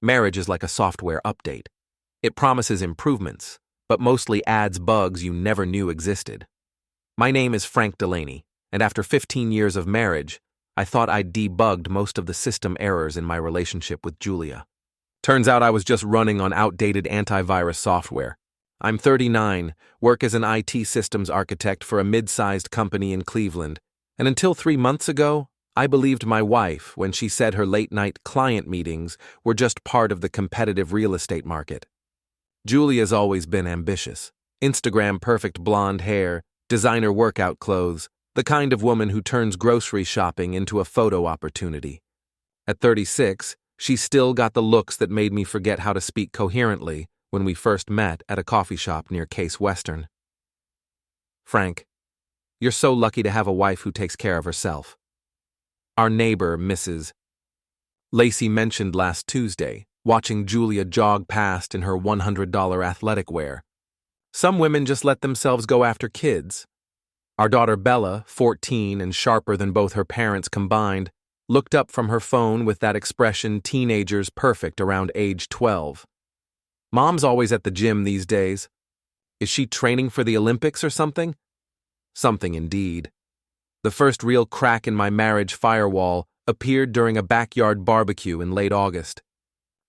Marriage is like a software update. It promises improvements, but mostly adds bugs you never knew existed. My name is Frank Delaney, and after 15 years of marriage, I thought I'd debugged most of the system errors in my relationship with Julia. Turns out I was just running on outdated antivirus software. I'm 39, work as an IT systems architect for a mid-sized company in Cleveland, and until 3 months ago, I believed my wife when she said her late-night client meetings were just part of the competitive real estate market. Julia's always been ambitious. Instagram-perfect blonde hair, designer workout clothes, the kind of woman who turns grocery shopping into a photo opportunity. At 36, she's still got the looks that made me forget how to speak coherently when we first met at a coffee shop near Case Western. Frank, you're so lucky to have a wife who takes care of herself. Our neighbor, Mrs. Lacey, mentioned last Tuesday, watching Julia jog past in her $100 athletic wear. Some women just let themselves go after kids. Our daughter Bella, 14 and sharper than both her parents combined, looked up from her phone with that expression teenagers perfect around age 12. Mom's always at the gym these days. Is she training for the Olympics or something? Something indeed. The first real crack in my marriage firewall appeared during a backyard barbecue in late August.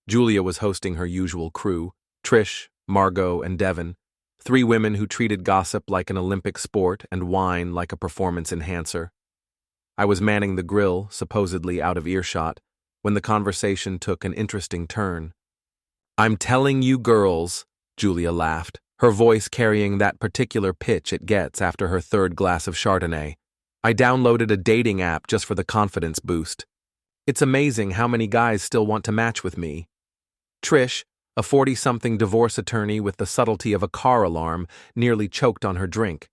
Julia was hosting her usual crew, Trish, Margot, and Devon, 3 women who treated gossip like an Olympic sport and wine like a performance enhancer. I was manning the grill, supposedly out of earshot, when the conversation took an interesting turn. "I'm telling you girls," Julia laughed, her voice carrying that particular pitch it gets after her 3rd glass of Chardonnay. "I downloaded a dating app just for the confidence boost. It's amazing how many guys still want to match with me." Trish, a 40-something divorce attorney with the subtlety of a car alarm, nearly choked on her drink.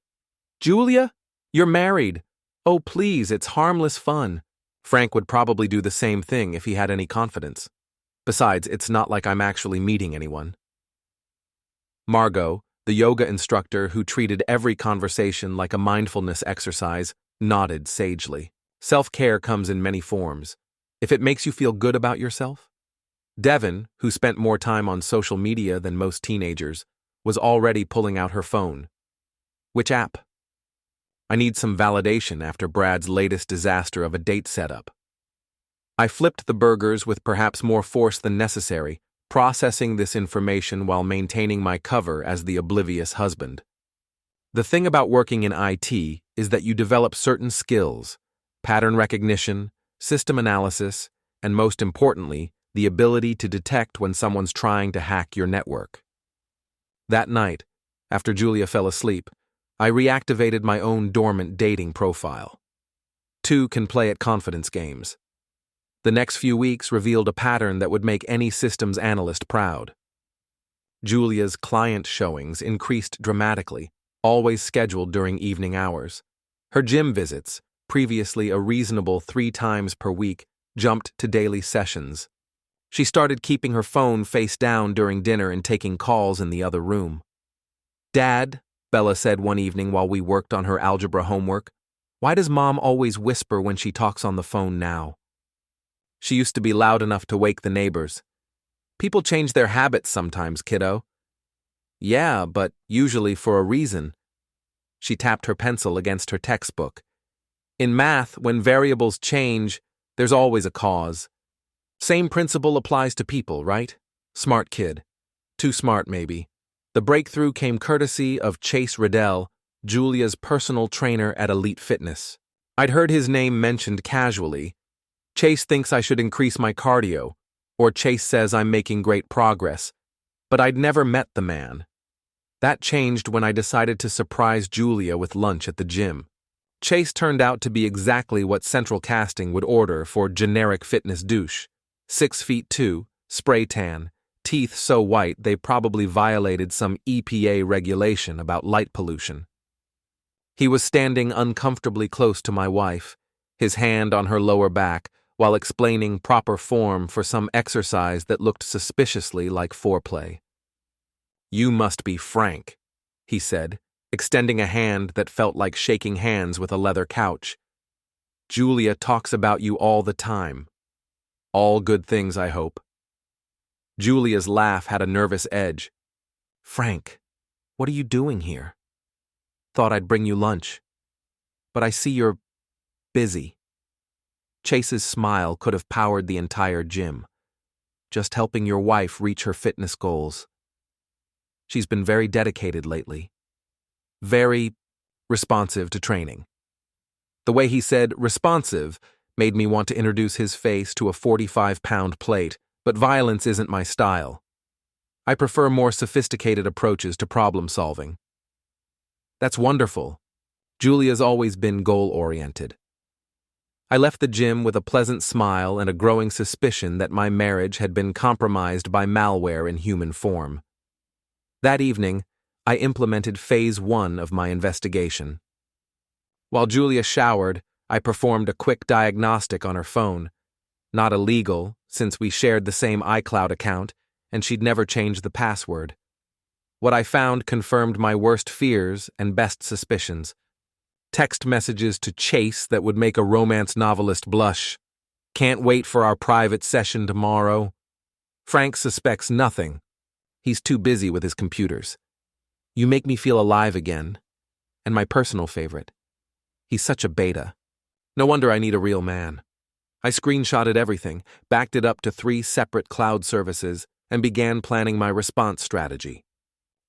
"Julia, you're married. Oh, please, it's harmless fun." Frank would probably do the same thing if he had any confidence. Besides, it's not like I'm actually meeting anyone. Margot, the yoga instructor who treated every conversation like a mindfulness exercise, nodded sagely. Self-care comes in many forms. If it makes you feel good about yourself. Devon, who spent more time on social media than most teenagers, was already pulling out her phone. "Which app?" "I need some validation after Brad's latest disaster of a date setup." I flipped the burgers with perhaps more force than necessary, processing this information while maintaining my cover as the oblivious husband. The thing about working in IT is that you develop certain skills: pattern recognition, system analysis, and most importantly, the ability to detect when someone's trying to hack your network. That night, after Julia fell asleep, I reactivated my own dormant dating profile. 2 can play at confidence games. The next few weeks revealed a pattern that would make any systems analyst proud. Julia's client showings increased dramatically, always scheduled during evening hours. Her gym visits, previously a reasonable 3 times per week, jumped to daily sessions. She started keeping her phone face down during dinner and taking calls in the other room. "Dad," Bella said one evening while we worked on her algebra homework, "why does Mom always whisper when she talks on the phone now?" "She used to be loud enough to wake the neighbors." "People change their habits sometimes, kiddo." "Yeah, but usually for a reason." She tapped her pencil against her textbook. "In math, when variables change, there's always a cause. Same principle applies to people, right? Smart kid. Too smart, maybe." The breakthrough came courtesy of Chase Riddell, Julia's personal trainer at Elite Fitness. I'd heard his name mentioned casually. "Chase thinks I should increase my cardio," or "Chase says I'm making great progress," but I'd never met the man. That changed when I decided to surprise Julia with lunch at the gym. Chase turned out to be exactly what Central Casting would order for generic fitness douche. 6'2", spray tan, teeth so white they probably violated some EPA regulation about light pollution. He was standing uncomfortably close to my wife, his hand on her lower back, while explaining proper form for some exercise that looked suspiciously like foreplay. "You must be Frank," he said, extending a hand that felt like shaking hands with a leather couch. "Julia talks about you all the time. All good things, I hope." Julia's laugh had a nervous edge. "Frank, what are you doing here? Thought I'd bring you lunch. But I see you're busy." Chase's smile could have powered the entire gym. "Just helping your wife reach her fitness goals. She's been very dedicated lately. Very responsive to training." The way he said responsive made me want to introduce his face to a 45-pound plate, but violence isn't my style. I prefer more sophisticated approaches to problem solving. "That's wonderful." Julia's always been goal-oriented. I left the gym with a pleasant smile and a growing suspicion that my marriage had been compromised by malware in human form. That evening, I implemented phase 1 of my investigation. While Julia showered, I performed a quick diagnostic on her phone. Not illegal, since we shared the same iCloud account, and she'd never changed the password. What I found confirmed my worst fears and best suspicions. Text messages to Chase that would make a romance novelist blush. "Can't wait for our private session tomorrow." Frank suspects nothing. He's too busy with his computers. "You make me feel alive again." And my personal favorite. "He's such a beta. No wonder I need a real man." I screenshotted everything, backed it up to 3 separate cloud services, and began planning my response strategy.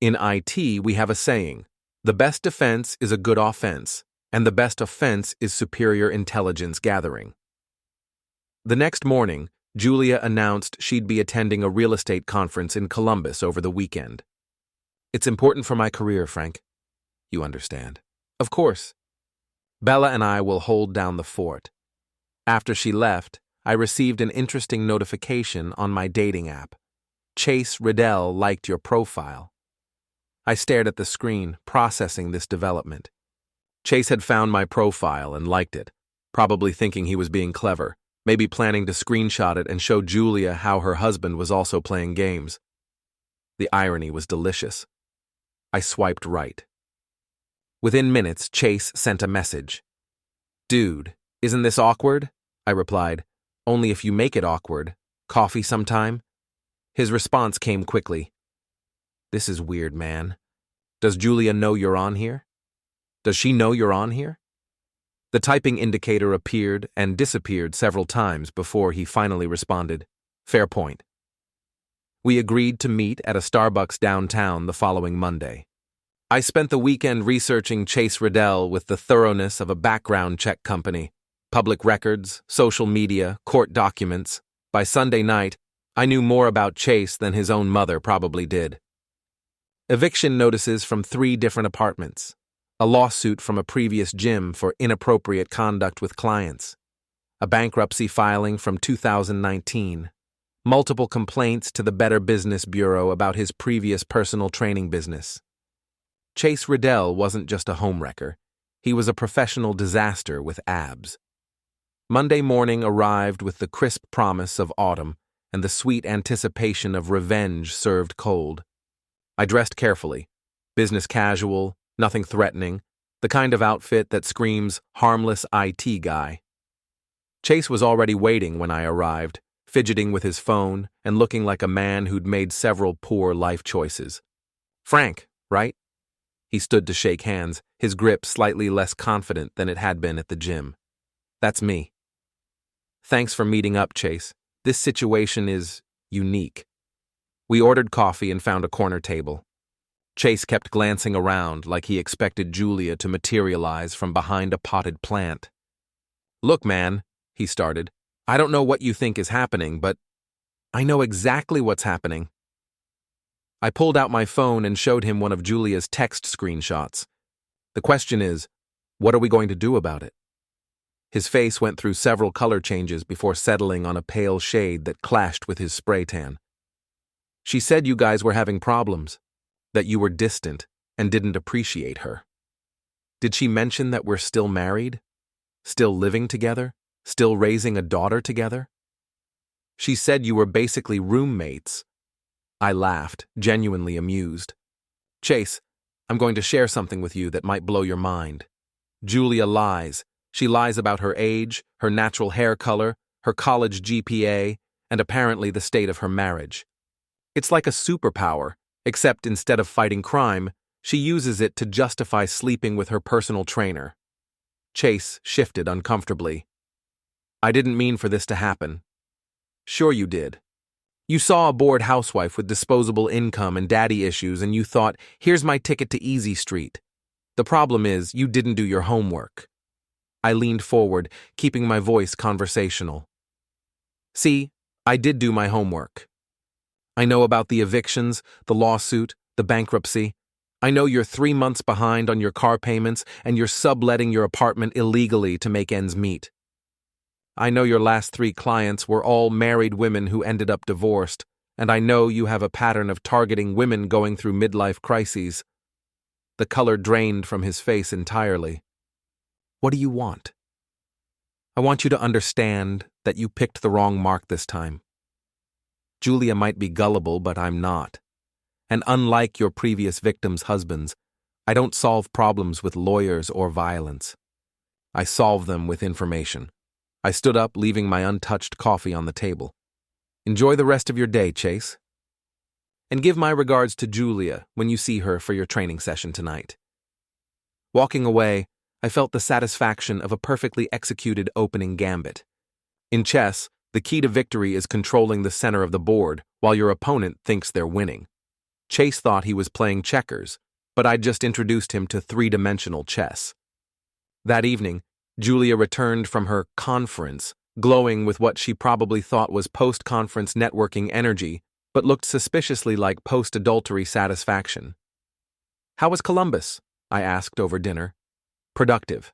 In IT, we have a saying, "The best defense is a good offense, and the best offense is superior intelligence gathering." The next morning, Julia announced she'd be attending a real estate conference in Columbus over the weekend. "It's important for my career, Frank. You understand." "Of course." "Bella and I will hold down the fort." After she left, I received an interesting notification on my dating app. "Chase Riddell liked your profile." I stared at the screen, processing this development. Chase had found my profile and liked it, probably thinking he was being clever, maybe planning to screenshot it and show Julia how her husband was also playing games. The irony was delicious. I swiped right. Within minutes, Chase sent a message. "Dude, isn't this awkward?" I replied. "Only if you make it awkward. Coffee sometime?" His response came quickly. "This is weird, man. Does Julia know you're on here? Does she know you're on here?" The typing indicator appeared and disappeared several times before he finally responded, "Fair point." We agreed to meet at a Starbucks downtown the following Monday. I spent the weekend researching Chase Riddell with the thoroughness of a background check company. Public records, social media, court documents. By Sunday night, I knew more about Chase than his own mother probably did. Eviction notices from 3 different apartments. A lawsuit from a previous gym for inappropriate conduct with clients. A bankruptcy filing from 2019. Multiple complaints to the Better Business Bureau about his previous personal training business. Chase Riddell wasn't just a homewrecker. He was a professional disaster with abs. Monday morning arrived with the crisp promise of autumn and the sweet anticipation of revenge served cold. I dressed carefully. Business casual, nothing threatening, the kind of outfit that screams harmless IT guy. Chase was already waiting when I arrived, fidgeting with his phone and looking like a man who'd made several poor life choices. "Frank, right?" He stood to shake hands, his grip slightly less confident than it had been at the gym. "That's me." "Thanks for meeting up, Chase. This situation is unique." We ordered coffee and found a corner table. Chase kept glancing around like he expected Julia to materialize from behind a potted plant. "Look, man," he started, "I don't know what you think is happening, but I know exactly what's happening." I pulled out my phone and showed him one of Julia's text screenshots. "The question is, what are we going to do about it?" His face went through several color changes before settling on a pale shade that clashed with his spray tan. "She said you guys were having problems, that you were distant and didn't appreciate her." "Did she mention that we're still married? Still living together? Still raising a daughter together?" "She said you were basically roommates." I laughed, genuinely amused. "Chase, I'm going to share something with you that might blow your mind. Julia lies. She lies about her age, her natural hair color, her college GPA, and apparently the state of her marriage. It's like a superpower, except instead of fighting crime, she uses it to justify sleeping with her personal trainer. Chase shifted uncomfortably. I didn't mean for this to happen. Sure you did. You saw a bored housewife with disposable income and daddy issues and you thought, here's my ticket to Easy Street. The problem is, you didn't do your homework. I leaned forward, keeping my voice conversational. See, I did do my homework. I know about the evictions, the lawsuit, the bankruptcy. I know you're 3 months behind on your car payments and you're subletting your apartment illegally to make ends meet. I know your last 3 clients were all married women who ended up divorced, and I know you have a pattern of targeting women going through midlife crises. The color drained from his face entirely. What do you want? I want you to understand that you picked the wrong mark this time. Julia might be gullible, but I'm not. And unlike your previous victims' husbands, I don't solve problems with lawyers or violence. I solve them with information. I stood up, leaving my untouched coffee on the table. Enjoy the rest of your day, Chase. And give my regards to Julia when you see her for your training session tonight. Walking away, I felt the satisfaction of a perfectly executed opening gambit. In chess, the key to victory is controlling the center of the board while your opponent thinks they're winning. Chase thought he was playing checkers, but I'd just introduced him to 3-dimensional chess. That evening, Julia returned from her conference, glowing with what she probably thought was post-conference networking energy, but looked suspiciously like post-adultery satisfaction. How was Columbus? I asked over dinner. Productive.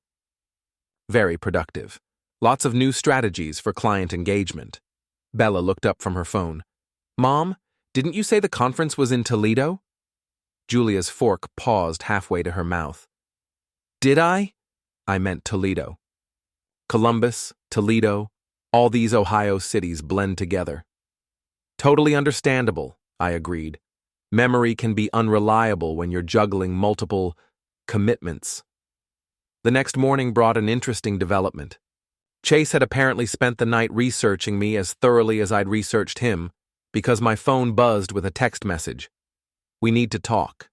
Very productive. Lots of new strategies for client engagement. Bella looked up from her phone. Mom, didn't you say the conference was in Toledo? Julia's fork paused halfway to her mouth. Did I? I meant Toledo. Columbus, Toledo, all these Ohio cities blend together. Totally understandable, I agreed. Memory can be unreliable when you're juggling multiple commitments. The next morning brought an interesting development. Chase had apparently spent the night researching me as thoroughly as I'd researched him, because my phone buzzed with a text message. We need to talk.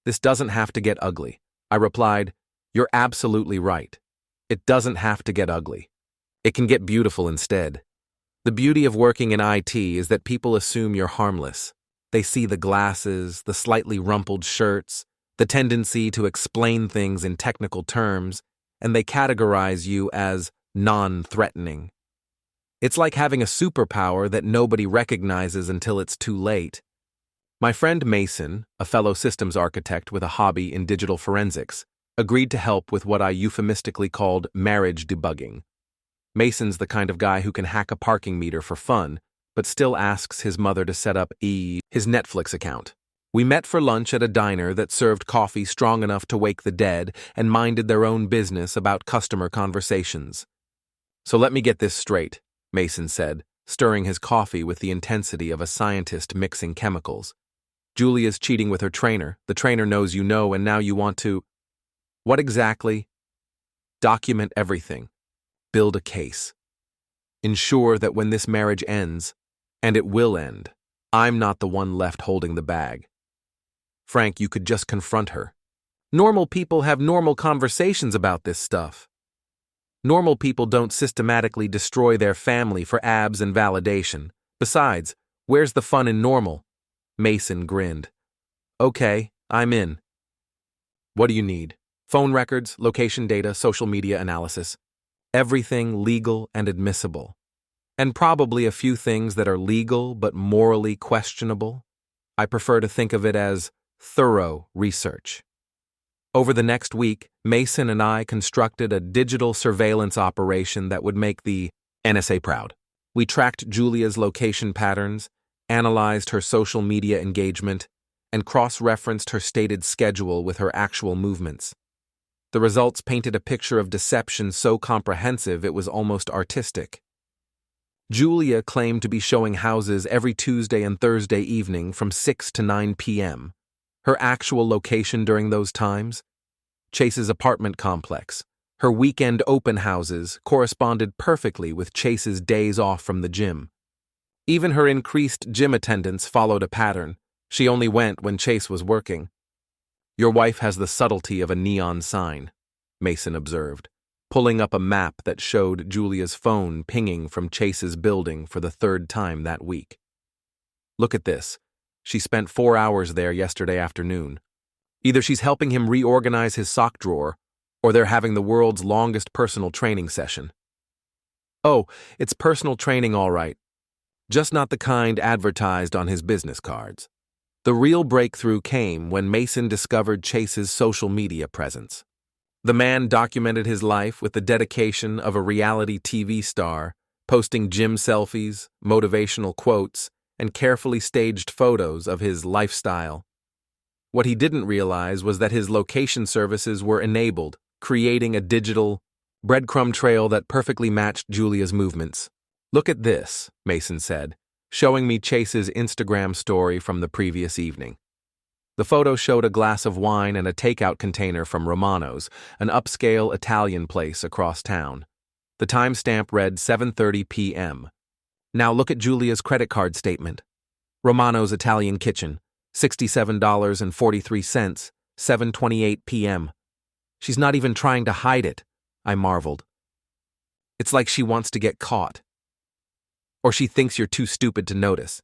This doesn't have to get ugly. I replied, You're absolutely right. It doesn't have to get ugly. It can get beautiful instead. The beauty of working in IT is that people assume you're harmless. They see the glasses, the slightly rumpled shirts, the tendency to explain things in technical terms, and they categorize you as non-threatening. It's like having a superpower that nobody recognizes until it's too late. My friend Mason, a fellow systems architect with a hobby in digital forensics, agreed to help with what I euphemistically called marriage debugging. Mason's the kind of guy who can hack a parking meter for fun, but still asks his mother to set up his Netflix account. We met for lunch at a diner that served coffee strong enough to wake the dead and minded their own business about customer conversations. So let me get this straight, Mason said, stirring his coffee with the intensity of a scientist mixing chemicals. Julia's cheating with her trainer. The trainer knows you know, and now you want to... What exactly? Document everything. Build a case. Ensure that when this marriage ends, and it will end, I'm not the one left holding the bag. Frank, you could just confront her. Normal people have normal conversations about this stuff. Normal people don't systematically destroy their family for abs and validation. Besides, where's the fun in normal? Mason grinned. Okay, I'm in. What do you need? Phone records, location data, social media analysis. Everything legal and admissible. And probably a few things that are legal but morally questionable. I prefer to think of it as thorough research. Over the next week, Mason and I constructed a digital surveillance operation that would make the NSA proud. We tracked Julia's location patterns, analyzed her social media engagement, and cross-referenced her stated schedule with her actual movements. The results painted a picture of deception so comprehensive it was almost artistic. Julia claimed to be showing houses every Tuesday and Thursday evening from 6 to 9 p.m. Her actual location during those times? Chase's apartment complex. Her weekend open houses corresponded perfectly with Chase's days off from the gym. Even her increased gym attendance followed a pattern. She only went when Chase was working. "Your wife has the subtlety of a neon sign," Mason observed, pulling up a map that showed Julia's phone pinging from Chase's building for the third time that week. "Look at this. She spent 4 hours there yesterday afternoon. Either she's helping him reorganize his sock drawer, or they're having the world's longest personal training session." "Oh, it's personal training all right. Just not the kind advertised on his business cards." The real breakthrough came when Mason discovered Chase's social media presence. The man documented his life with the dedication of a reality TV star, posting gym selfies, motivational quotes, and carefully staged photos of his lifestyle. What he didn't realize was that his location services were enabled, creating a digital breadcrumb trail that perfectly matched Julia's movements. "Look at this," Mason said, showing me Chase's Instagram story from the previous evening. The photo showed a glass of wine and a takeout container from Romano's, an upscale Italian place across town. The timestamp read 7:30 p.m. Now look at Julia's credit card statement. Romano's Italian Kitchen, $67.43, 7:28 p.m. She's not even trying to hide it, I marveled. It's like she wants to get caught. Or she thinks you're too stupid to notice.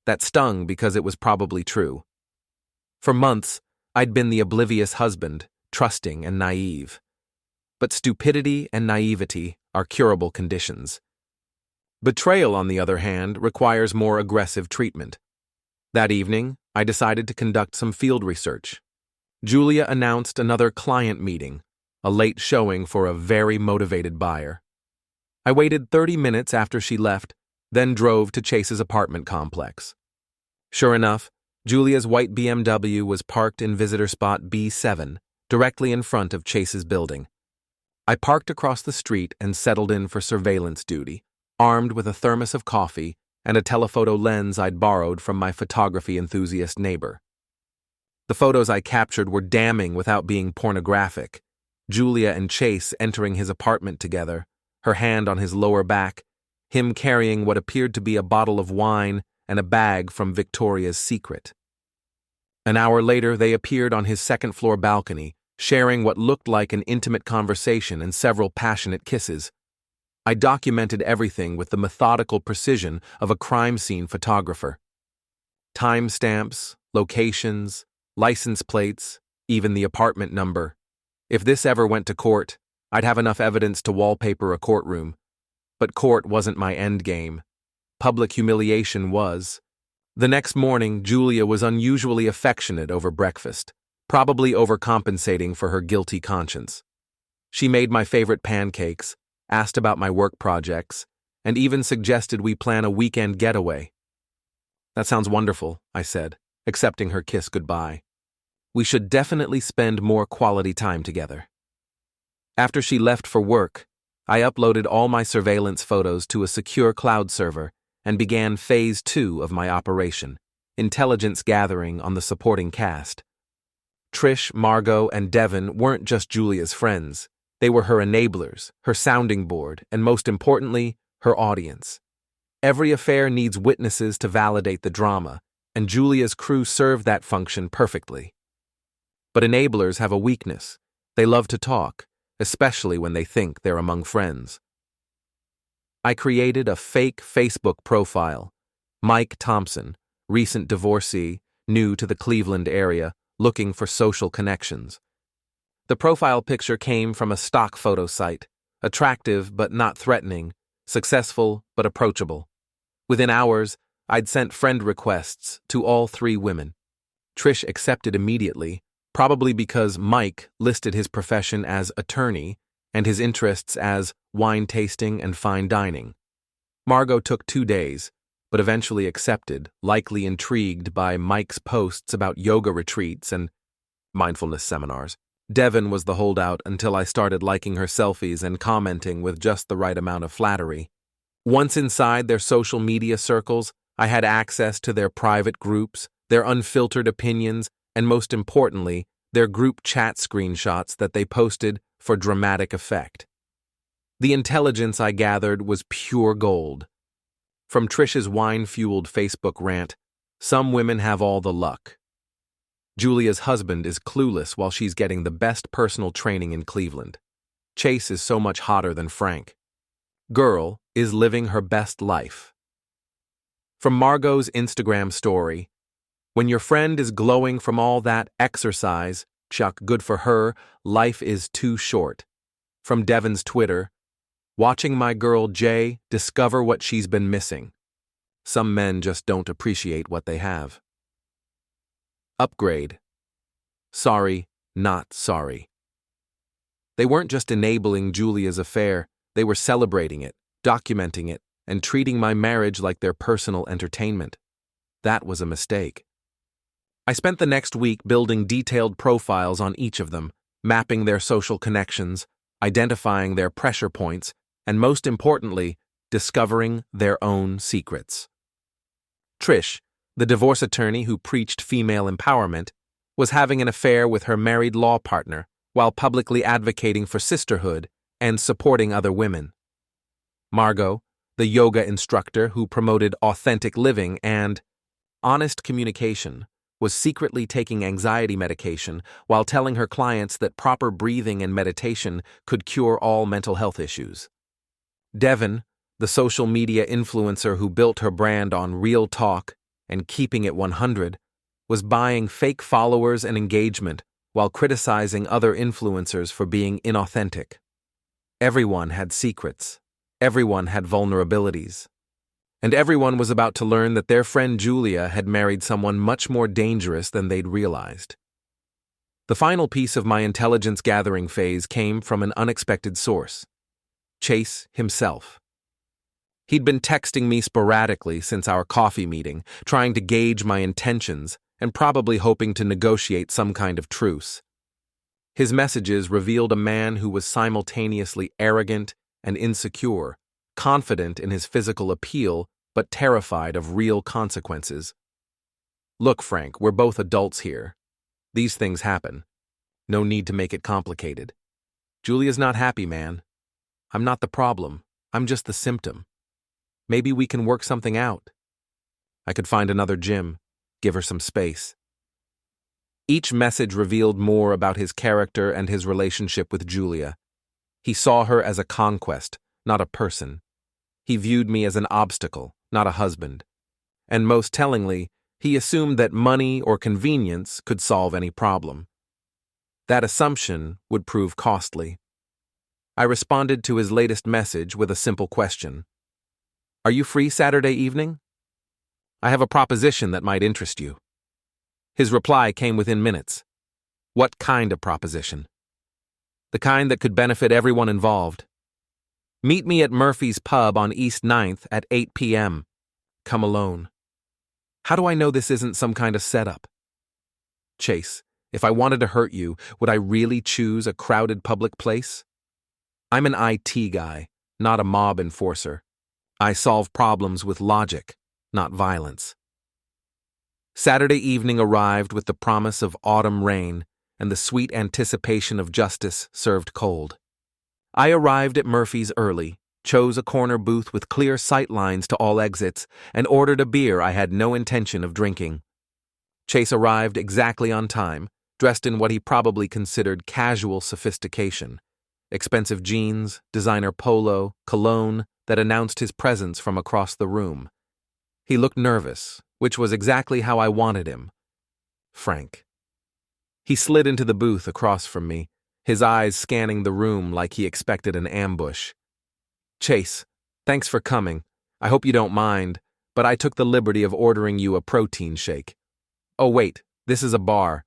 That stung because it was probably true. For months, I'd been the oblivious husband, trusting and naive. But stupidity and naivety are curable conditions. Betrayal, on the other hand, requires more aggressive treatment. That evening, I decided to conduct some field research. Julia announced another client meeting, a late showing for a very motivated buyer. I waited 30 minutes after she left, then drove to Chase's apartment complex. Sure enough, Julia's white BMW was parked in visitor spot B7, directly in front of Chase's building. I parked across the street and settled in for surveillance duty, armed with a thermos of coffee and a telephoto lens I'd borrowed from my photography enthusiast neighbor. The photos I captured were damning without being pornographic. Julia and Chase entering his apartment together, her hand on his lower back, him carrying what appeared to be a bottle of wine and a bag from Victoria's Secret. An hour later, they appeared on his second-floor balcony, sharing what looked like an intimate conversation and several passionate kisses. I documented everything with the methodical precision of a crime scene photographer. Timestamps, locations, license plates, even the apartment number. If this ever went to court, I'd have enough evidence to wallpaper a courtroom. But court wasn't my endgame. Public humiliation was. The next morning, Julia was unusually affectionate over breakfast, probably overcompensating for her guilty conscience. She made my favorite pancakes, asked about my work projects, and even suggested we plan a weekend getaway. "That sounds wonderful," I said, accepting her kiss goodbye. "We should definitely spend more quality time together." After she left for work, I uploaded all my surveillance photos to a secure cloud server and began Phase 2 of my operation, intelligence gathering on the supporting cast. Trish, Margot, and Devin weren't just Julia's friends. They were her enablers, her sounding board, and most importantly, her audience. Every affair needs witnesses to validate the drama, and Julia's crew served that function perfectly. But enablers have a weakness. They love to talk, especially when they think they're among friends. I created a fake Facebook profile, Mike Thompson, recent divorcee, new to the Cleveland area, looking for social connections. The profile picture came from a stock photo site, attractive but not threatening, successful but approachable. Within hours, I'd sent friend requests to all 3 women. Trish accepted immediately, probably because Mike listed his profession as attorney and his interests as wine tasting and fine dining. Margot took 2 days, but eventually accepted, likely intrigued by Mike's posts about yoga retreats and mindfulness seminars. Devin was the holdout until I started liking her selfies and commenting with just the right amount of flattery. Once inside their social media circles, I had access to their private groups, their unfiltered opinions, and most importantly, their group chat screenshots that they posted for dramatic effect. The intelligence I gathered was pure gold. From Trish's wine-fueled Facebook rant, some women have all the luck. Julia's husband is clueless while she's getting the best personal training in Cleveland. Chase is so much hotter than Frank. Girl is living her best life. From Margot's Instagram story, when your friend is glowing from all that exercise, chuck, good for her, life is too short. From Devon's Twitter, watching my girl Jay discover what she's been missing. Some men just don't appreciate what they have. Upgrade. Sorry, not sorry. They weren't just enabling Julia's affair, they were celebrating it, documenting it, and treating my marriage like their personal entertainment. That was a mistake. I spent the next week building detailed profiles on each of them, mapping their social connections, identifying their pressure points, and most importantly, discovering their own secrets. Trish, the divorce attorney who preached female empowerment, was having an affair with her married law partner while publicly advocating for sisterhood and supporting other women. Margot, the yoga instructor who promoted authentic living and honest communication, was secretly taking anxiety medication while telling her clients that proper breathing and meditation could cure all mental health issues. Devon, the social media influencer who built her brand on real talk and keeping it 100, was buying fake followers and engagement while criticizing other influencers for being inauthentic. Everyone had secrets. Everyone had vulnerabilities. And everyone was about to learn that their friend Julia had married someone much more dangerous than they'd realized. The final piece of my intelligence gathering phase came from an unexpected source: Chase himself. He'd been texting me sporadically since our coffee meeting, trying to gauge my intentions and probably hoping to negotiate some kind of truce. His messages revealed a man who was simultaneously arrogant and insecure, confident in his physical appeal, but terrified of real consequences. Look, Frank, we're both adults here. These things happen. No need to make it complicated. Julia's not happy, man. I'm not the problem. I'm just the symptom. Maybe we can work something out. I could find another gym, give her some space. Each message revealed more about his character and his relationship with Julia. He saw her as a conquest, not a person. He viewed me as an obstacle, not a husband. And most tellingly, he assumed that money or convenience could solve any problem. That assumption would prove costly. I responded to his latest message with a simple question. Are you free Saturday evening? I have a proposition that might interest you. His reply came within minutes. What kind of proposition? The kind that could benefit everyone involved. Meet me at Murphy's Pub on East 9th at 8 p.m. Come alone. How do I know this isn't some kind of setup? Chase, if I wanted to hurt you, would I really choose a crowded public place? I'm an IT guy, not a mob enforcer. I solve problems with logic, not violence. Saturday evening arrived with the promise of autumn rain and the sweet anticipation of justice served cold. I arrived at Murphy's early, chose a corner booth with clear sight lines to all exits, and ordered a beer I had no intention of drinking. Chase arrived exactly on time, dressed in what he probably considered casual sophistication. Expensive jeans, designer polo, cologne that announced his presence from across the room. He looked nervous, which was exactly how I wanted him. Frank. He slid into the booth across from me, his eyes scanning the room like he expected an ambush. Chase, thanks for coming. I hope you don't mind, but I took the liberty of ordering you a protein shake. Oh wait, this is a bar.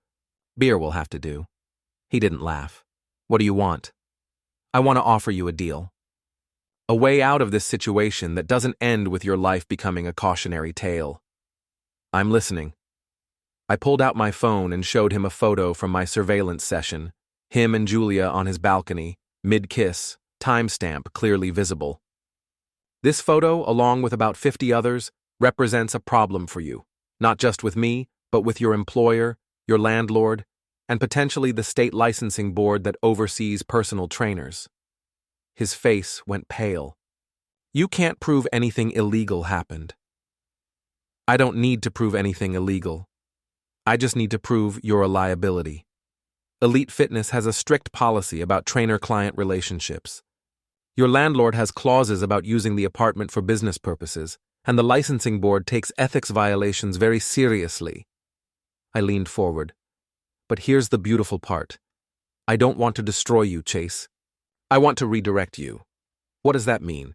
Beer will have to do. He didn't laugh. What do you want? I want to offer you a deal. A way out of this situation that doesn't end with your life becoming a cautionary tale. I'm listening. I pulled out my phone and showed him a photo from my surveillance session, him and Julia on his balcony, mid-kiss, timestamp clearly visible. This photo, along with about 50 others, represents a problem for you, not just with me, but with your employer, your landlord, and potentially the state licensing board that oversees personal trainers. His face went pale. You can't prove anything illegal happened. I don't need to prove anything illegal. I just need to prove you're a liability. Elite Fitness has a strict policy about trainer-client relationships. Your landlord has clauses about using the apartment for business purposes, and the licensing board takes ethics violations very seriously. I leaned forward. But here's the beautiful part. I don't want to destroy you, Chase. I want to redirect you. What does that mean?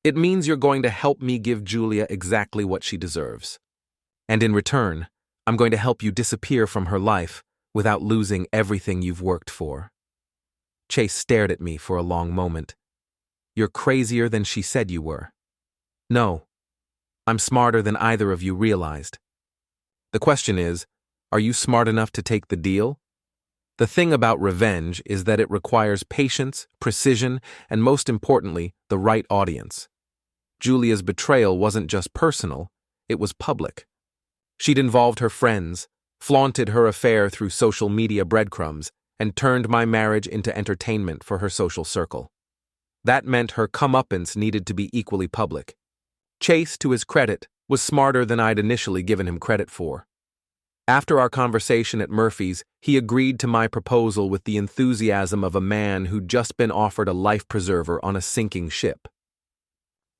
It means you're going to help me give Julia exactly what she deserves. And in return, I'm going to help you disappear from her life without losing everything you've worked for. Chase stared at me for a long moment. You're crazier than she said you were. No, I'm smarter than either of you realized. The question is, are you smart enough to take the deal? The thing about revenge is that it requires patience, precision, and most importantly, the right audience. Julia's betrayal wasn't just personal, it was public. She'd involved her friends, flaunted her affair through social media breadcrumbs, and turned my marriage into entertainment for her social circle. That meant her comeuppance needed to be equally public. Chase, to his credit, was smarter than I'd initially given him credit for. After our conversation at Murphy's, he agreed to my proposal with the enthusiasm of a man who'd just been offered a life preserver on a sinking ship.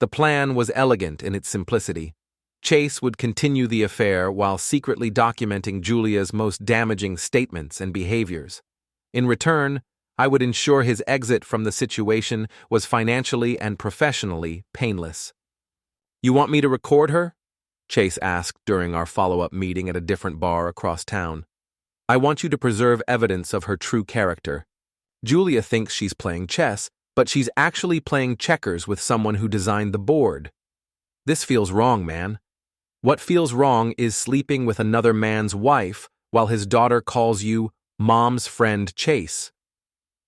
The plan was elegant in its simplicity. Chase would continue the affair while secretly documenting Julia's most damaging statements and behaviors. In return, I would ensure his exit from the situation was financially and professionally painless. You want me to record her? Chase asked during our follow-up meeting at a different bar across town. I want you to preserve evidence of her true character. Julia thinks she's playing chess, but she's actually playing checkers with someone who designed the board. This feels wrong, man. What feels wrong is sleeping with another man's wife while his daughter calls you Mom's friend Chase.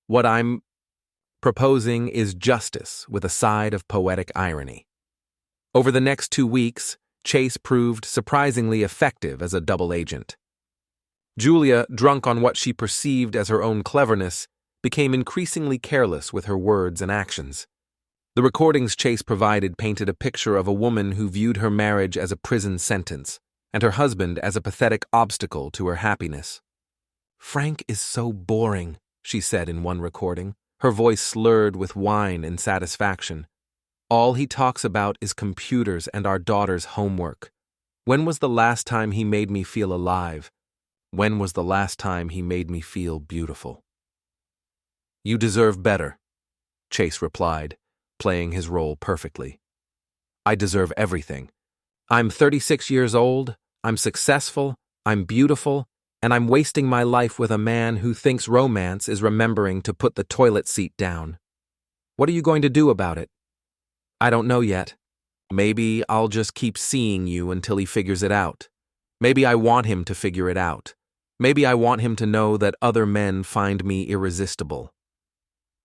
What I'm proposing is justice with a side of poetic irony. Over the next 2 weeks, Chase proved surprisingly effective as a double agent. Julia, drunk on what she perceived as her own cleverness, became increasingly careless with her words and actions. The recordings Chase provided painted a picture of a woman who viewed her marriage as a prison sentence, and her husband as a pathetic obstacle to her happiness. "Frank is so boring," she said in one recording, her voice slurred with wine and satisfaction. "All he talks about is computers and our daughter's homework. When was the last time he made me feel alive? When was the last time he made me feel beautiful?" "You deserve better," Chase replied, playing his role perfectly. "I deserve everything. I'm 36 years old, I'm successful, I'm beautiful, and I'm wasting my life with a man who thinks romance is remembering to put the toilet seat down. What are you going to do about it?" "I don't know yet. Maybe I'll just keep seeing you until he figures it out. Maybe I want him to figure it out. Maybe I want him to know that other men find me irresistible."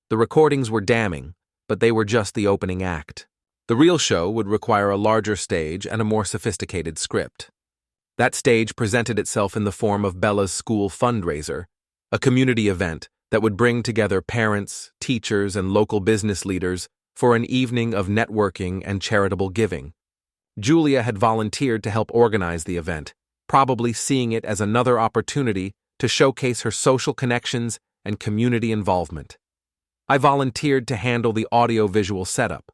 The recordings were damning, but they were just the opening act. The real show would require a larger stage and a more sophisticated script. That stage presented itself in the form of Bella's school fundraiser, a community event that would bring together parents, teachers, and local business leaders for an evening of networking and charitable giving. Julia had volunteered to help organize the event, probably seeing it as another opportunity to showcase her social connections and community involvement. I volunteered to handle the audio-visual setup.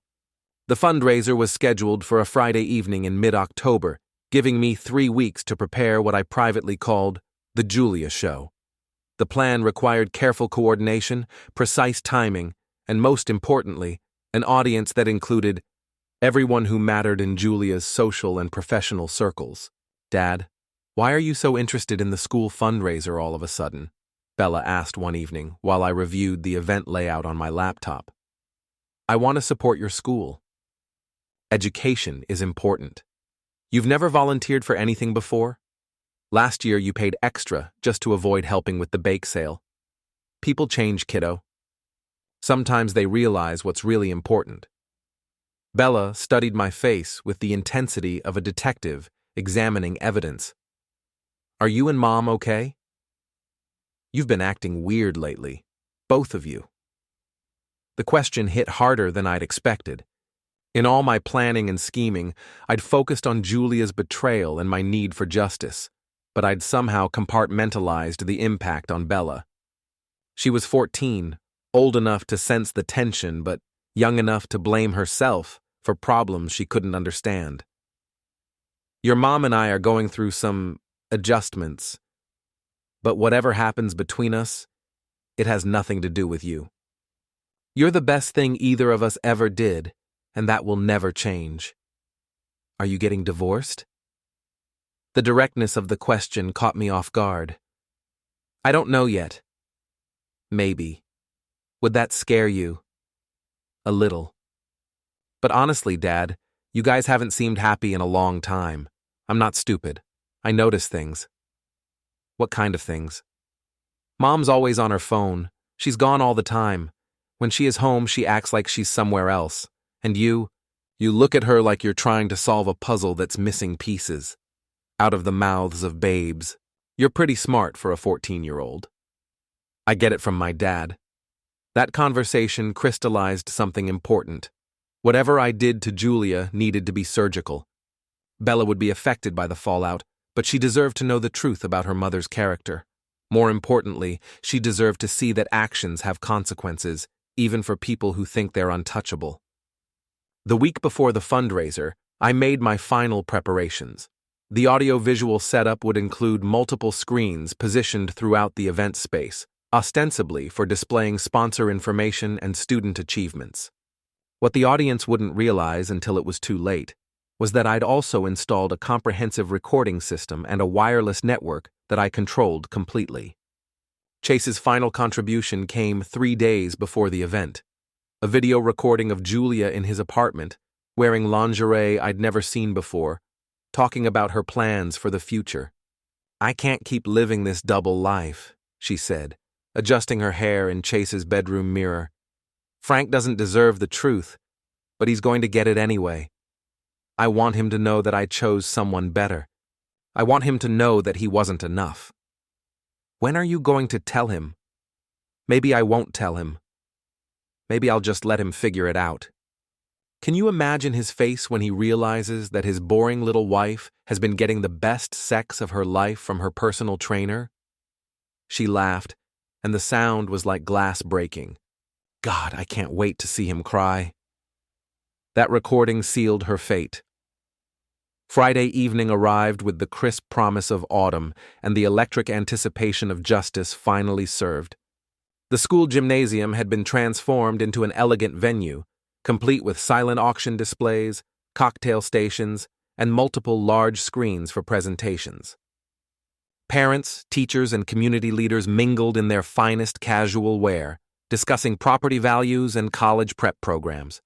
The fundraiser was scheduled for a Friday evening in mid-October, giving me 3 weeks to prepare what I privately called the Julia Show. The plan required careful coordination, precise timing, and most importantly, an audience that included everyone who mattered in Julia's social and professional circles. "Dad, why are you so interested in the school fundraiser all of a sudden?" Bella asked one evening while I reviewed the event layout on my laptop. "I want to support your school. Education is important. You've never volunteered for anything before? Last year you paid extra just to avoid helping with the bake sale. People change, kiddo. Sometimes they realize what's really important." Bella studied my face with the intensity of a detective examining evidence. "Are you and Mom okay? You've been acting weird lately, both of you." The question hit harder than I'd expected. In all my planning and scheming, I'd focused on Julia's betrayal and my need for justice, but I'd somehow compartmentalized the impact on Bella. She was 14, old enough to sense the tension, but young enough to blame herself for problems she couldn't understand. Your mom and I are going through some adjustments, but whatever happens between us, it has nothing to do with you. You're the best thing either of us ever did, and that will never change. Are you getting divorced? The directness of the question caught me off guard. I don't know yet. Maybe. Would that scare you? A little. But honestly, Dad, you guys haven't seemed happy in a long time. I'm not stupid. I notice things. What kind of things? Mom's always on her phone. She's gone all the time. When she is home, she acts like she's somewhere else. And you look at her like you're trying to solve a puzzle that's missing pieces. Out of the mouths of babes. You're pretty smart for a 14-year-old. I get it from my dad. That conversation crystallized something important. Whatever I did to Julia needed to be surgical. Bella would be affected by the fallout, but she deserved to know the truth about her mother's character. More importantly, she deserved to see that actions have consequences, even for people who think they're untouchable. The week before the fundraiser, I made my final preparations. The audio-visual setup would include multiple screens positioned throughout the event space, ostensibly for displaying sponsor information and student achievements. What the audience wouldn't realize until it was too late was that I'd also installed a comprehensive recording system and a wireless network that I controlled completely. Chase's final contribution came 3 days before the event. A video recording of Julia in his apartment, wearing lingerie I'd never seen before, talking about her plans for the future. I can't keep living this double life, she said, adjusting her hair in Chase's bedroom mirror. Frank doesn't deserve the truth, but he's going to get it anyway. I want him to know that I chose someone better. I want him to know that he wasn't enough. When are you going to tell him? Maybe I won't tell him. Maybe I'll just let him figure it out. Can you imagine his face when he realizes that his boring little wife has been getting the best sex of her life from her personal trainer? She laughed, and the sound was like glass breaking. God, I can't wait to see him cry. That recording sealed her fate. Friday evening arrived with the crisp promise of autumn and the electric anticipation of justice finally served. The school gymnasium had been transformed into an elegant venue, complete with silent auction displays, cocktail stations, and multiple large screens for presentations. Parents, teachers, and community leaders mingled in their finest casual wear, discussing property values and college prep programs.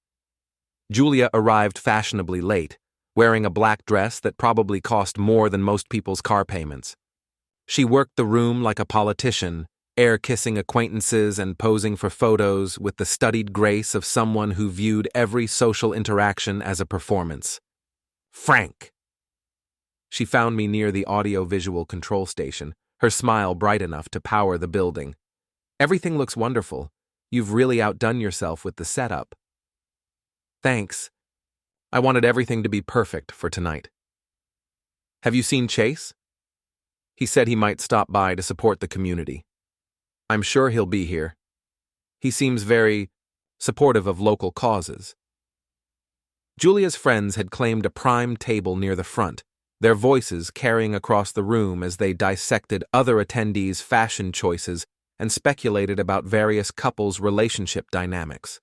Julia arrived fashionably late, wearing a black dress that probably cost more than most people's car payments. She worked the room like a politician, air-kissing acquaintances and posing for photos with the studied grace of someone who viewed every social interaction as a performance. Frank! She found me near the audio-visual control station, her smile bright enough to power the building. Everything looks wonderful. You've really outdone yourself with the setup. Thanks. I wanted everything to be perfect for tonight. Have you seen Chase? He said he might stop by to support the community. I'm sure he'll be here. He seems very supportive of local causes. Julia's friends had claimed a prime table near the front, their voices carrying across the room as they dissected other attendees' fashion choices and speculated about various couples' relationship dynamics.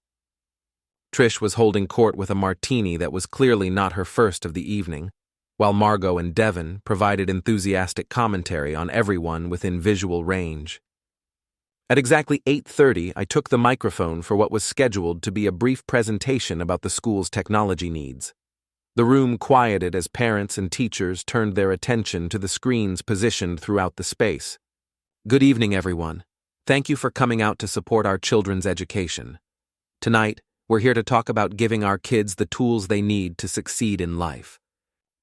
Trish was holding court with a martini that was clearly not her first of the evening, while Margot and Devon provided enthusiastic commentary on everyone within visual range. At exactly 8:30, I took the microphone for what was scheduled to be a brief presentation about the school's technology needs. The room quieted as parents and teachers turned their attention to the screens positioned throughout the space. Good evening, everyone. Thank you for coming out to support our children's education. Tonight, we're here to talk about giving our kids the tools they need to succeed in life.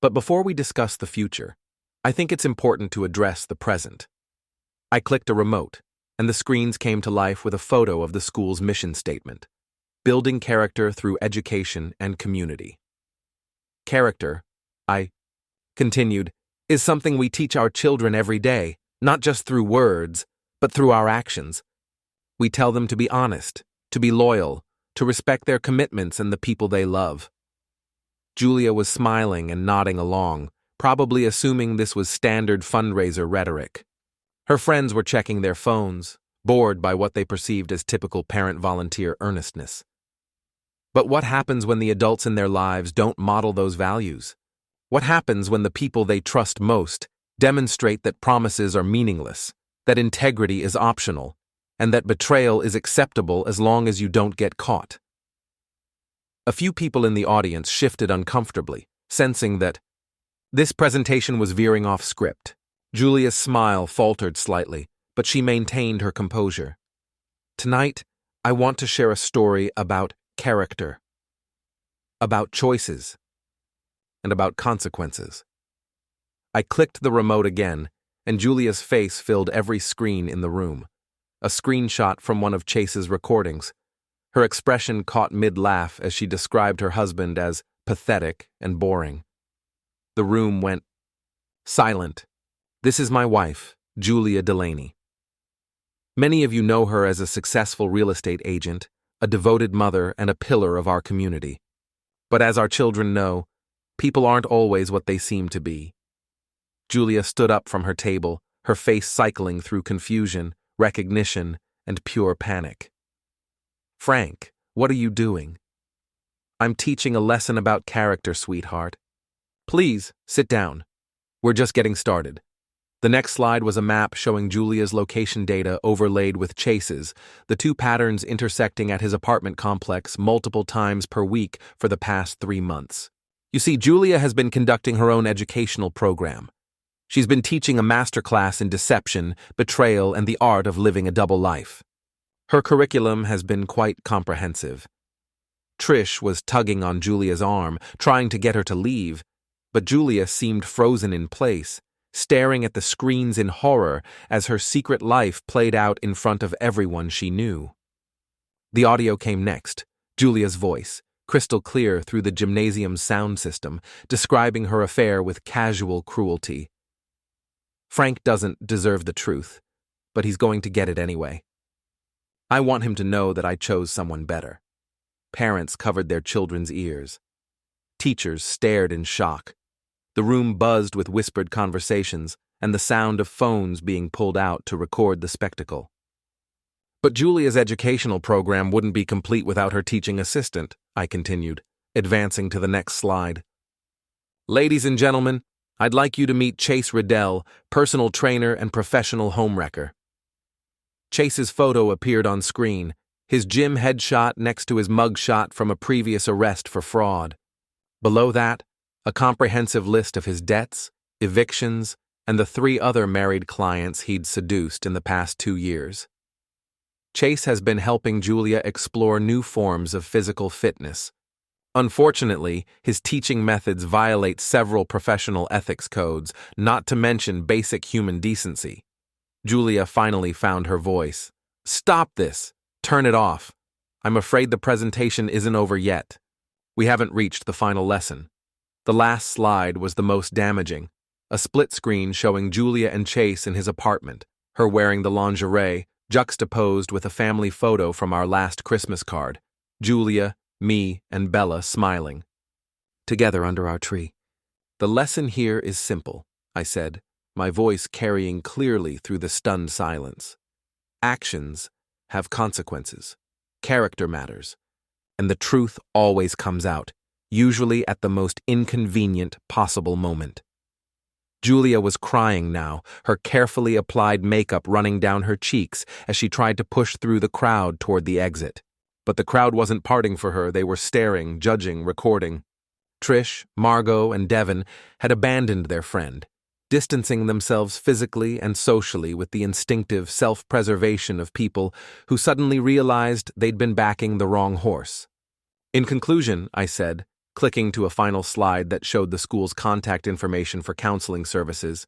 But before we discuss the future, I think it's important to address the present. I clicked a remote, and the screens came to life with a photo of the school's mission statement. Building Character Through Education and Community. Character, I continued, is something we teach our children every day, not just through words, but through our actions. We tell them to be honest, to be loyal, to respect their commitments and the people they love. Julia was smiling and nodding along, probably assuming this was standard fundraiser rhetoric. Her friends were checking their phones, bored by what they perceived as typical parent-volunteer earnestness. But what happens when the adults in their lives don't model those values? What happens when the people they trust most demonstrate that promises are meaningless, that integrity is optional, and that betrayal is acceptable as long as you don't get caught? A few people in the audience shifted uncomfortably, sensing that this presentation was veering off script. Julia's smile faltered slightly, but she maintained her composure. Tonight, I want to share a story about character, about choices, and about consequences. I clicked the remote again, and Julia's face filled every screen in the room. A screenshot from one of Chase's recordings. Her expression caught mid-laugh as she described her husband as pathetic and boring. The room went silent. This is my wife, Julia Delaney. Many of you know her as a successful real estate agent, a devoted mother, and a pillar of our community. But as our children know, people aren't always what they seem to be. Julia stood up from her table, her face cycling through confusion, recognition, and pure panic. Frank, what are you doing? I'm teaching a lesson about character, sweetheart. Please, sit down. We're just getting started. The next slide was a map showing Julia's location data overlaid with Chase's, the two patterns intersecting at his apartment complex multiple times per week for the past 3 months. You see, Julia has been conducting her own educational program. She's been teaching a masterclass in deception, betrayal, and the art of living a double life. Her curriculum has been quite comprehensive. Trish was tugging on Julia's arm, trying to get her to leave, but Julia seemed frozen in place, staring at the screens in horror as her secret life played out in front of everyone she knew. The audio came next, Julia's voice, crystal clear through the gymnasium's sound system, describing her affair with casual cruelty. Frank doesn't deserve the truth, but he's going to get it anyway. I want him to know that I chose someone better. Parents covered their children's ears. Teachers stared in shock. The room buzzed with whispered conversations and the sound of phones being pulled out to record the spectacle. But Julia's educational program wouldn't be complete without her teaching assistant, I continued, advancing to the next slide. Ladies and gentlemen, I'd like you to meet Chase Riddell, personal trainer and professional homewrecker. Chase's photo appeared on screen, his gym headshot next to his mugshot from a previous arrest for fraud. Below that, a comprehensive list of his debts, evictions, and the 3 other married clients he'd seduced in the past 2 years. Chase has been helping Julia explore new forms of physical fitness. Unfortunately, his teaching methods violate several professional ethics codes, not to mention basic human decency. Julia finally found her voice. Stop this! Turn it off. I'm afraid the presentation isn't over yet. We haven't reached the final lesson. The last slide was the most damaging, a split screen showing Julia and Chase in his apartment, her wearing the lingerie, juxtaposed with a family photo from our last Christmas card, Julia, me, and Bella smiling, together under our tree. The lesson here is simple, I said, my voice carrying clearly through the stunned silence. Actions have consequences. Character matters. And the truth always comes out, usually at the most inconvenient possible moment. Julia was crying now, her carefully applied makeup running down her cheeks as she tried to push through the crowd toward the exit. But the crowd wasn't parting for her, they were staring, judging, recording. Trish, Margot, and Devon had abandoned their friend, distancing themselves physically and socially with the instinctive self-preservation of people who suddenly realized they'd been backing the wrong horse. In conclusion, I said, clicking to a final slide that showed the school's contact information for counseling services,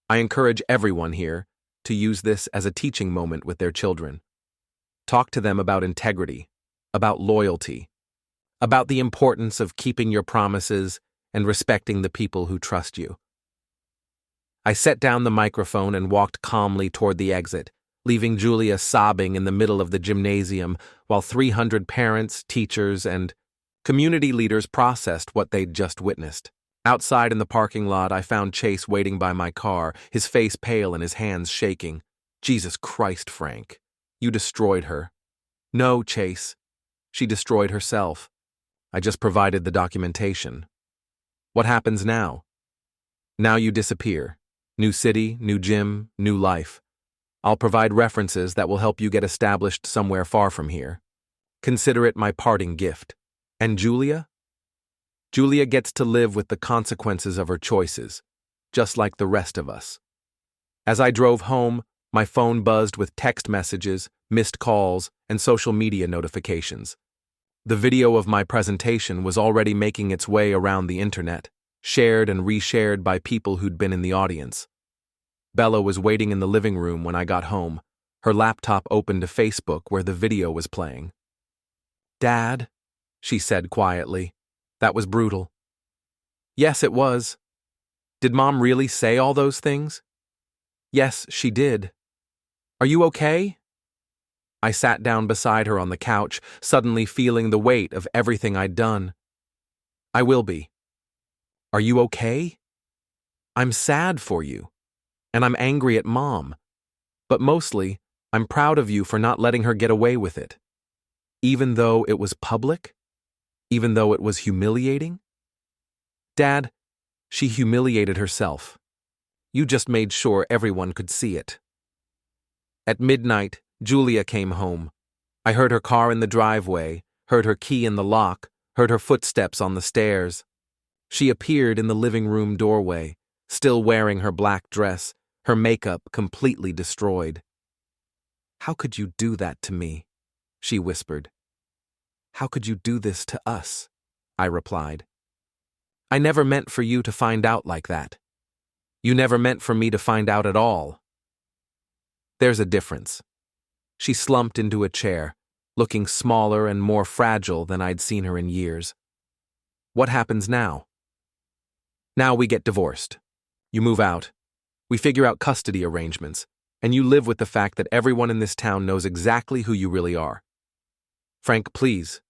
I encourage everyone here to use this as a teaching moment with their children. Talk to them about integrity, about loyalty, about the importance of keeping your promises and respecting the people who trust you. I set down the microphone and walked calmly toward the exit, leaving Julia sobbing in the middle of the gymnasium while 300 parents, teachers, and community leaders processed what they'd just witnessed. Outside in the parking lot, I found Chase waiting by my car, his face pale and his hands shaking. Jesus Christ, Frank. You destroyed her. No, Chase. She destroyed herself. I just provided the documentation. What happens now? Now you disappear. New city, new gym, new life. I'll provide references that will help you get established somewhere far from here. Consider it my parting gift. And Julia? Julia gets to live with the consequences of her choices, just like the rest of us. As I drove home, my phone buzzed with text messages, missed calls, and social media notifications. The video of my presentation was already making its way around the internet, shared and reshared by people who'd been in the audience. Bella was waiting in the living room when I got home, her laptop open to Facebook where the video was playing. "Dad," she said quietly, "that was brutal." "Yes, it was." "Did Mom really say all those things?" "Yes, she did." "Are you okay?" I sat down beside her on the couch, suddenly feeling the weight of everything I'd done. "I will be." "Are you okay?" "I'm sad for you. And I'm angry at Mom. But mostly, I'm proud of you for not letting her get away with it. Even though it was public? Even though it was humiliating? Dad, she humiliated herself. You just made sure everyone could see it." At midnight, Julia came home. I heard her car in the driveway, heard her key in the lock, heard her footsteps on the stairs. She appeared in the living room doorway, still wearing her black dress, her makeup completely destroyed. "How could you do that to me?" she whispered. "How could you do this to us?" I replied. "I never meant for you to find out like that. You never meant for me to find out at all." "There's a difference." She slumped into a chair, looking smaller and more fragile than I'd seen her in years. "What happens now?" "Now we get divorced. You move out. We figure out custody arrangements, and you live with the fact that everyone in this town knows exactly who you really are." "Frank, please.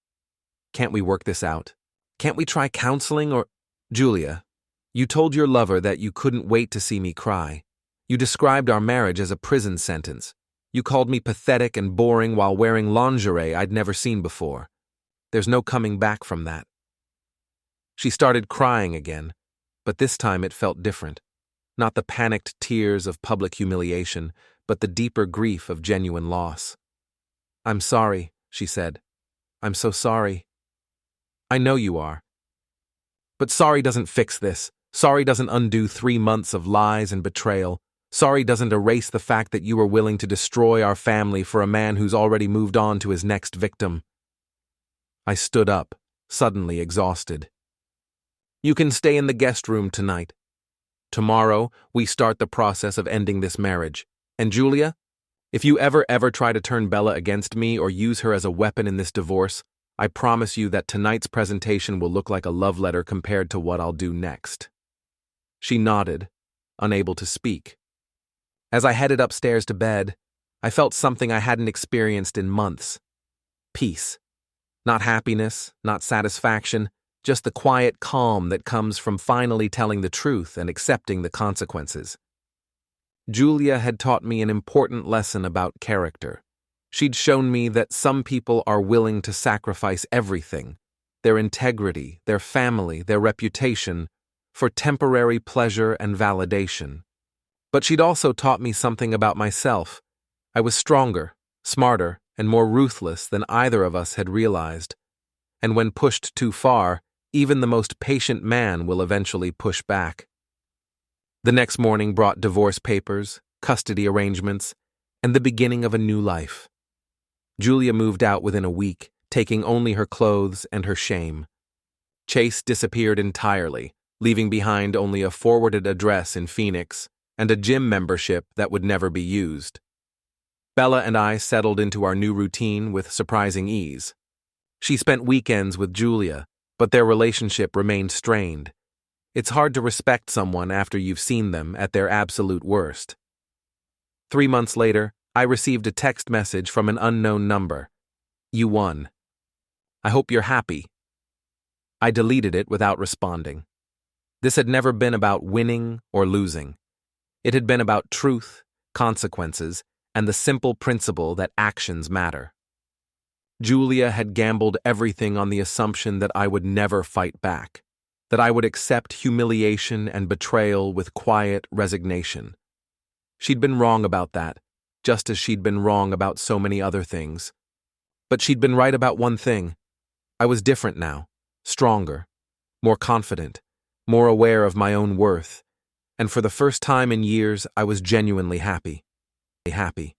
Can't we work this out? Can't we try counseling or—" "Julia, you told your lover that you couldn't wait to see me cry. You described our marriage as a prison sentence. You called me pathetic and boring while wearing lingerie I'd never seen before. There's no coming back from that." She started crying again, but this time it felt different. Not the panicked tears of public humiliation, but the deeper grief of genuine loss. "I'm sorry," she said. "I'm so sorry." "I know you are. But sorry doesn't fix this. Sorry doesn't undo 3 months of lies and betrayal. Sorry doesn't erase the fact that you were willing to destroy our family for a man who's already moved on to his next victim." I stood up, suddenly exhausted. "You can stay in the guest room tonight. Tomorrow, we start the process of ending this marriage. And Julia, if you ever try to turn Bella against me or use her as a weapon in this divorce, I promise you that tonight's presentation will look like a love letter compared to what I'll do next." She nodded, unable to speak. As I headed upstairs to bed, I felt something I hadn't experienced in months. Peace. Not happiness, not satisfaction, just the quiet calm that comes from finally telling the truth and accepting the consequences. Julia had taught me an important lesson about character. She'd shown me that some people are willing to sacrifice everything, their integrity, their family, their reputation, for temporary pleasure and validation. But she'd also taught me something about myself. I was stronger, smarter, and more ruthless than either of us had realized. And when pushed too far, even the most patient man will eventually push back. The next morning brought divorce papers, custody arrangements, and the beginning of a new life. Julia moved out within a week, taking only her clothes and her shame. Chase disappeared entirely, leaving behind only a forwarded address in Phoenix and a gym membership that would never be used. Bella and I settled into our new routine with surprising ease. She spent weekends with Julia, but their relationship remained strained. It's hard to respect someone after you've seen them at their absolute worst. 3 months later, I received a text message from an unknown number. "You won. I hope you're happy." I deleted it without responding. This had never been about winning or losing. It had been about truth, consequences, and the simple principle that actions matter. Julia had gambled everything on the assumption that I would never fight back, that I would accept humiliation and betrayal with quiet resignation. She'd been wrong about that, just as she'd been wrong about so many other things. But she'd been right about one thing. I was different now, stronger, more confident, more aware of my own worth, and for the first time in years I was genuinely happy. Happy.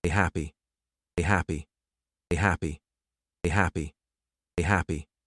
Happy. Happy. Happy. Happy. Happy.